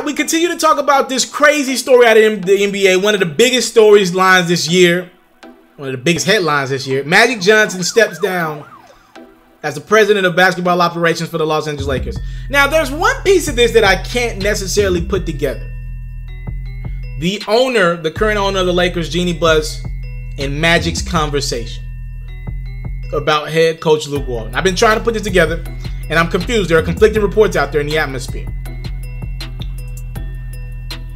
right, we continue to talk about this crazy story out of the NBA. One of the biggest storylines this year. One of the biggest headlines this year. Magic Johnson steps down as the president of basketball operations for the Los Angeles Lakers. Now, there's one piece of this that I can't necessarily put together. The owner, the current owner of the Lakers, Jeannie Buss, and Magic's conversation about head coach Luke Walton. I've been trying to put this together, and I'm confused. There are conflicting reports out there in the atmosphere.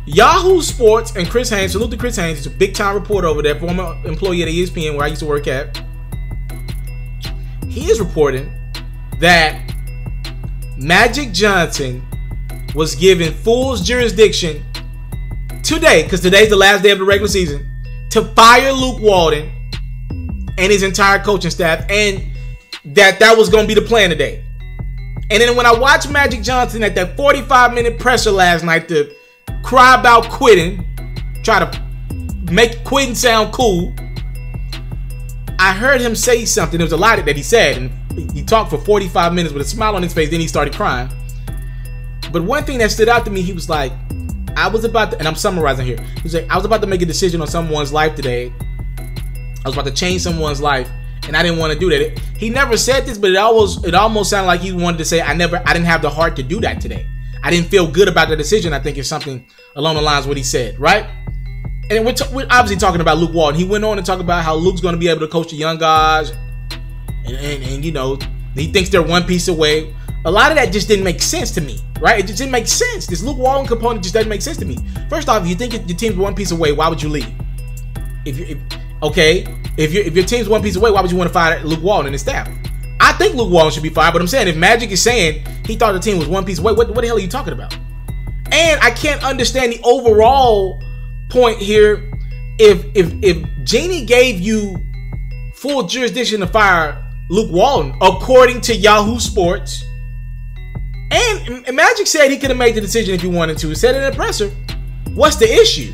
Yahoo Sports and Chris Haynes, salute to Chris Haynes, he's a big-time reporter over there, former employee at ESPN where I used to work at. He is reporting that Magic Johnson was given full jurisdiction today, because today's the last day of the regular season, to fire Luke Walton and his entire coaching staff, and that was going to be the plan today. And then when I watched Magic Johnson at that 45-minute presser last night to cry about quitting, try to make quitting sound cool, I heard him say something. There was a lot that he said, and he talked for 45 minutes with a smile on his face, then he started crying. But one thing that stood out to me, he was like, I was about to, and I'm summarizing here, he was like, I was about to make a decision on someone's life today. I was about to change someone's life, and I didn't want to do that. He never said this, but it almost sounded like he wanted to say, I didn't have the heart to do that today. I didn't feel good about the decision. I think it's something along the lines of what he said, right? And we're obviously talking about Luke Walton. He went on to talk about how Luke's going to be able to coach the young guys, and you know, he thinks they're one piece away. A lot of that just didn't make sense to me, right? It just didn't make sense. This Luke Walton component just doesn't make sense to me. First off, if you think your team's one piece away, why would you leave? If your team's one piece away, why would you want to fire Luke Walton and his staff? I think Luke Walton should be fired, but I'm saying if Magic is saying he thought the team was one piece away, what the hell are you talking about? And I can't understand the overall point here. If Jeannie gave you full jurisdiction to fire Luke Walton, according to Yahoo Sports, and Magic said he could have made the decision if he wanted to, he said it in a presser, what's the issue?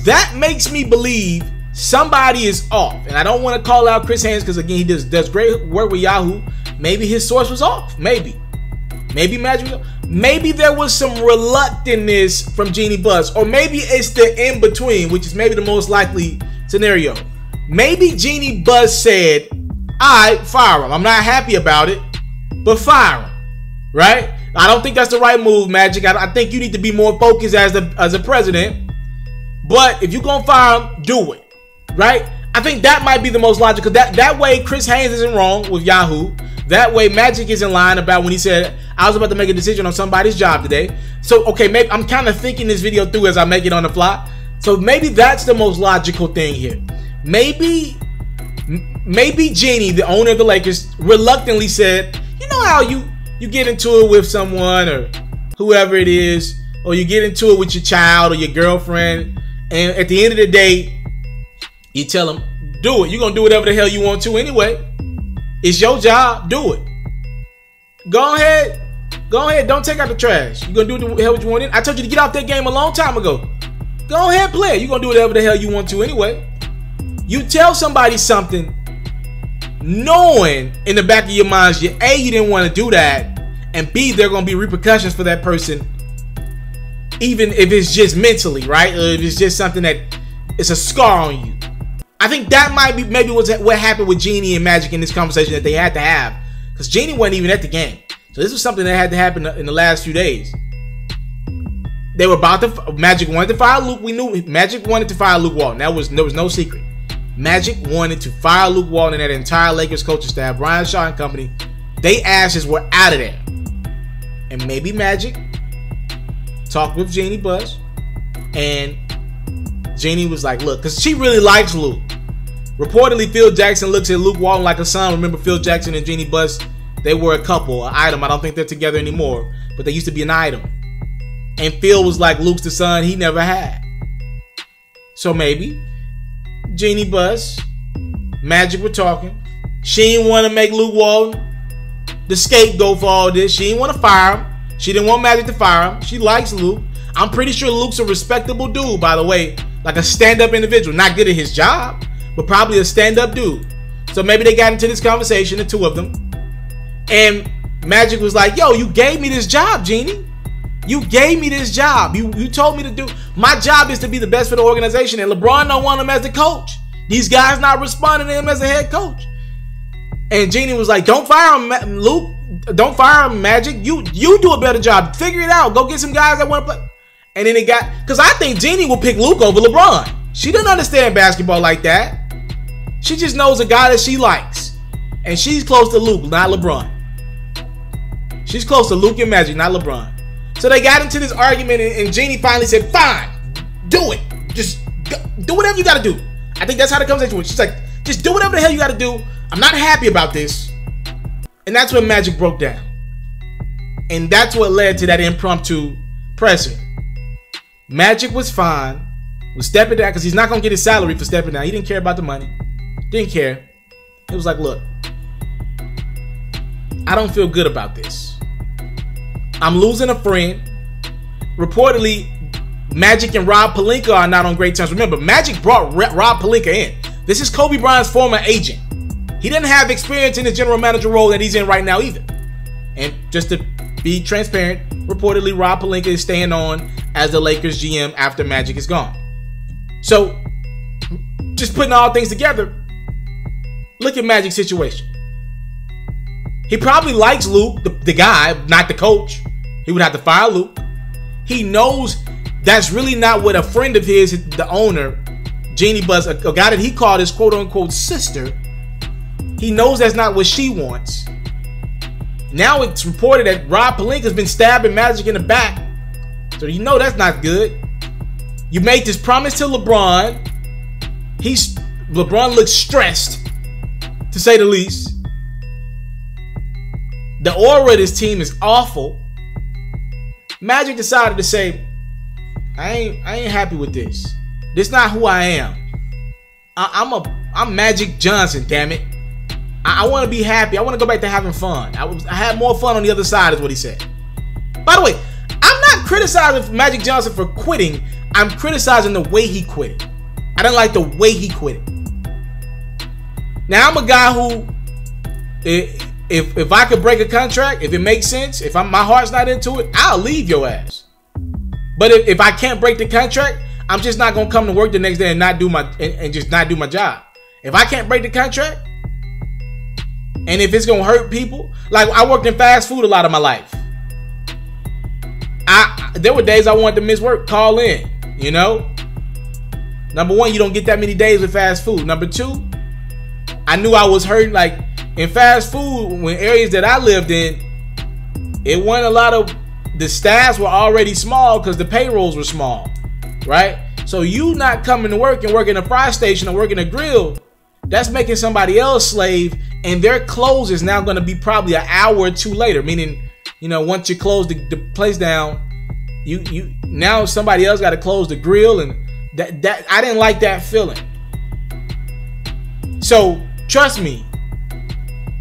That makes me believe somebody is off. And I don't want to call out Chris Haynes, because again, he does great work with Yahoo. Maybe his source was off. Maybe Magic. Maybe there was some reluctantness from Jeannie Buss, or maybe it's the in between, which is maybe the most likely scenario. Maybe Jeannie Buss said, "I fire him. I'm not happy about it, but fire him." Right? I don't think that's the right move, Magic. I think you need to be more focused as a president. But if you're gonna fire him, do it. Right? I think that might be the most logical. That way Chris Haynes isn't wrong with Yahoo. That way Magic is in line about when he said, I was about to make a decision on somebody's job today. So, okay, maybe I'm kind of thinking this video through as I make it on the fly. So maybe that's the most logical thing here. Maybe Jeannie, the owner of the Lakers, reluctantly said, you know how you get into it with someone or whoever it is, or you get into it with your child or your girlfriend, and at the end of the day, you tell them, do it. You're going to do whatever the hell you want to anyway. It's your job. Do it. Go ahead. Go ahead. Don't take out the trash. You're going to do the hell what you want. I told you to get off that game a long time ago. Go ahead and play. You're going to do whatever the hell you want to anyway. You tell somebody something knowing in the back of your mind, A, you didn't want to do that, and B, there are going to be repercussions for that person, even if it's just mentally, right? Or if it's just something that it's a scar on you. I think that might be maybe what happened with Jeannie and Magic in this conversation that they had to have, because Jeannie wasn't even at the game. So this was something that had to happen in the last few days. They were about to, Magic wanted to fire Luke. We knew Magic wanted to fire Luke Walton. There was no secret. Magic wanted to fire Luke Walton and that entire Lakers coaching staff, Brian Shaw and company. They asses were out of there. And maybe Magic talked with Jeannie Buss, and Jeannie was like, look, because she really likes Luke. Reportedly, Phil Jackson looks at Luke Walton like a son. Remember, Phil Jackson and Jeannie Buss, they were a couple, an item. I don't think they're together anymore, but they used to be an item. And Phil was like, Luke's the son he never had. So maybe Jeannie Buss, Magic were talking. She didn't want to make Luke Walton the scapegoat for all this. She didn't want to fire him. She didn't want Magic to fire him. She likes Luke. I'm pretty sure Luke's a respectable dude, by the way. Like a stand-up individual. Not good at his job, but probably a stand-up dude. So maybe they got into this conversation, the two of them. And Magic was like, yo, you gave me this job, Jeannie. You gave me this job. You told me to do. My job is to be the best for the organization, and LeBron don't want him as the coach. These guys not responding to him as a head coach. And Jeannie was like, don't fire him, Luke. Don't fire him, Magic. You do a better job. Figure it out. Go get some guys that want to play. And then it got, because I think Jeannie will pick Luke over LeBron. She doesn't understand basketball like that. She just knows a guy that she likes. And she's close to Luke, not LeBron. She's close to Luke and Magic, not LeBron. So they got into this argument, and Jeannie finally said, fine, do it. Just do whatever you got to do. I think that's how the conversation went. She's like, just do whatever the hell you got to do. I'm not happy about this. And that's when Magic broke down. And that's what led to that impromptu presser. Magic was fine, was stepping down, because he's not going to get his salary for stepping down. He didn't care about the money. Didn't care. He was like, look, I don't feel good about this. I'm losing a friend. Reportedly, Magic and Rob Pelinka are not on great terms. Remember, Magic brought Rob Pelinka in. This is Kobe Bryant's former agent. He didn't have experience in the general manager role that he's in right now either. And just to be transparent, reportedly Rob Pelinka is staying on as the Lakers GM after Magic is gone. So, just putting all things together, look at Magic's situation. He probably likes Luke, the guy, not the coach. He would have to fire Luke. He knows that's really not what a friend of his, the owner, Jeannie Buss, a guy that he called his quote-unquote sister, he knows that's not what she wants. Now it's reported that Rob Pelinka's been stabbing Magic in the back. So you know that's not good. You made this promise to LeBron. LeBron looks stressed, to say the least. The aura of this team is awful. Magic decided to say, I ain't happy with this. This not who I am. I'm Magic Johnson, damn it. I want to be happy. I want to go back to having fun. I had more fun on the other side, is what he said. By the way, I'm not criticizing Magic Johnson for quitting. I'm criticizing the way he quit it. I didn't like the way he quit it. Now, I'm a guy who, if I could break a contract, if it makes sense, if my heart's not into it, I'll leave your ass. But if I can't break the contract, I'm just not gonna come to work the next day and just not do my job. If I can't break the contract, and if it's gonna hurt people, like I worked in fast food a lot of my life. There were days I wanted to miss work, call in, you know. Number one, you don't get that many days with fast food. Number two, I knew I was hurting. Like in fast food, when areas that I lived in, it wasn't a lot of, the staffs were already small because the payrolls were small, right? So you not coming to work and working a fry station or working a grill, that's making somebody else slave, and their close is now going to be probably an hour or two later. Meaning, you know, once you close the place down, you now somebody else got to close the grill, and that I didn't like that feeling. So trust me,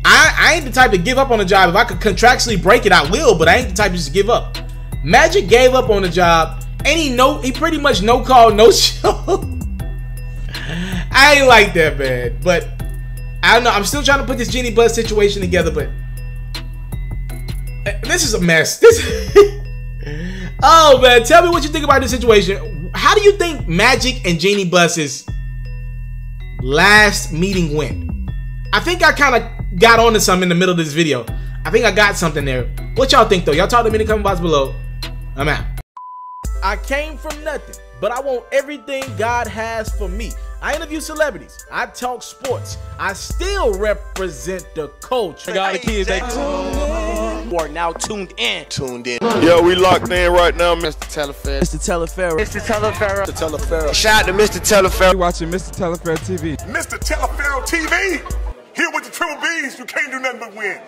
I ain't the type to give up on a job. If I could contractually break it, I will, but I ain't the type to just give up. Magic gave up on the job, and he pretty much no call, no show. I ain't like that, man. But I don't know. I'm still trying to put this Jeannie Buss situation together, but this is a mess. Oh, man. Tell me what you think about this situation. How do you think Magic and Jeannie Buss's last meeting went? I think I kind of got onto something in the middle of this video. I think I got something there. What y'all think, though? Y'all talk to me in the comment box below. I'm out. I came from nothing, but I want everything God has for me. I interview celebrities. I talk sports. I still represent the culture. I got the kids. They are now tuned in. Yo, we locked in right now, Mr. Mr.Taliaferro. Mr.Taliaferro. Mr. Taliaferro. Shout out to Mr. Taliaferro. You're watching Mr.Taliaferro TV. Mr. Taliaferro TV. Here with the triple B's. You can't do nothing but win.